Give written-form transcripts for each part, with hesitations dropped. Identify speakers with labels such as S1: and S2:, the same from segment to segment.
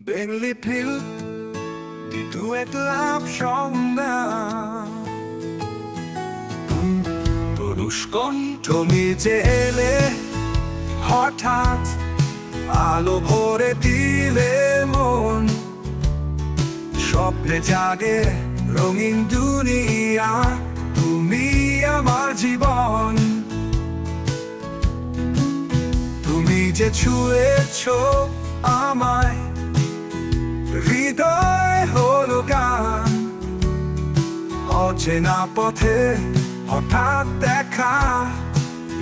S1: Benlitil Duet লাভ সংগ্রাম পুরুষ কণ্ঠ নিচে এলে হঠাৎ আলো ভরে দিলে মন স্বপ্নে জাগে রঙিন দুনিয়া তুমি আমার জীবন তুমি যে ছুঁয়েছো আমায় হৃদয় হলো গান অচেনা পথে হঠাৎ দেখা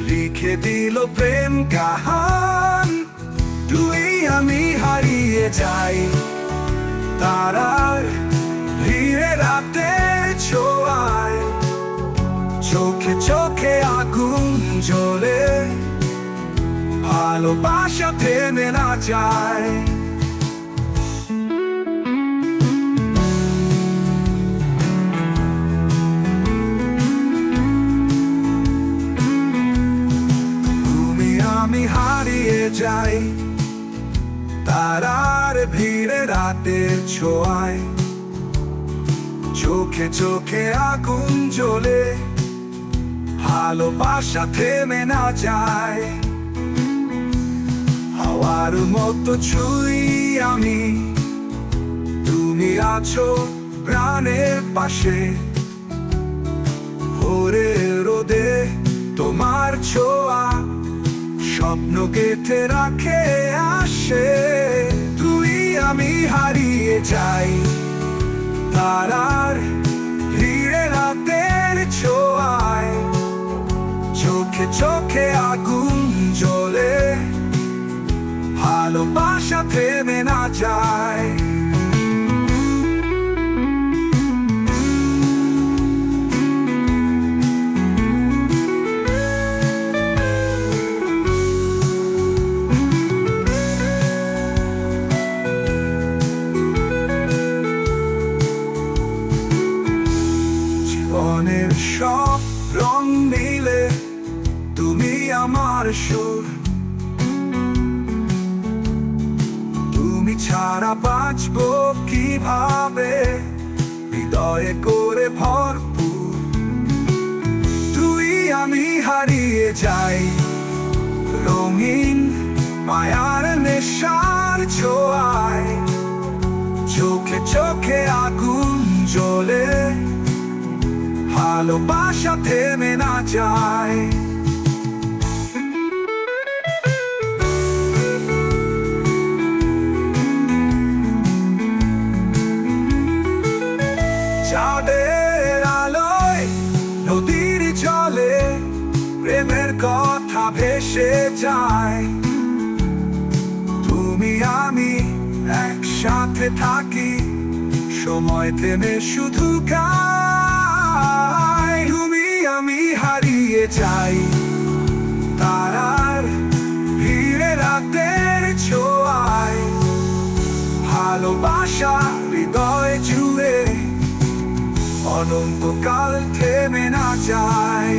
S1: লিখে দিল প্রেম কাহান তুই আমি হারিয়ে যাই তারার ভিড়ে রাতে ছোঁয়ায় চোখে চোখে আগুন জ্বলে ভালোবাসা থেমে না যায় আমি হারিয়ে যাই তারার ভিড়ে রাতের ছোঁয়ায় চোখে চোখে আগুন জ্বলে ভালোবাসা থেমে না যায় হাওয়ার মতো ছুঁই আমি তুমি আছো প্রাণের পাশে ভোরের রোদে তোমার ছোঁয়া স্বপ্ন গেঁথে রাখে আসে তুই আমি হারিয়ে যাই তারার ভিড়ে রাতের ছোঁয়ায় চোখে চোখে আগুন জ্বলে ভালোবাসা থেমে না যায় জীবনের সব রং মিলে তুমি আমার সুর তুমি ছাড়া বাঁচবো কিভাবে হৃদয়ে করে ভরপুর তুই আমি হারিয়ে যাই রঙিন মায়ার নেশার ছোঁয়ায় চোখে চোখে আগুন জ্বলে ভালোবাসা থেমে না যায় চাঁদের আলোয় নদীর জলে প্রেমের কথা ভেসে যায় তুমি আমি একসাথে থাকি সময় থেমে শুধু গায় তুমি আমি হারিয়ে যাই তারার ভিড়ে রাতের ছোঁয়ায় ভালোবাসা হৃদয় জুড়ে অনন্তকাল থেমে না যায়।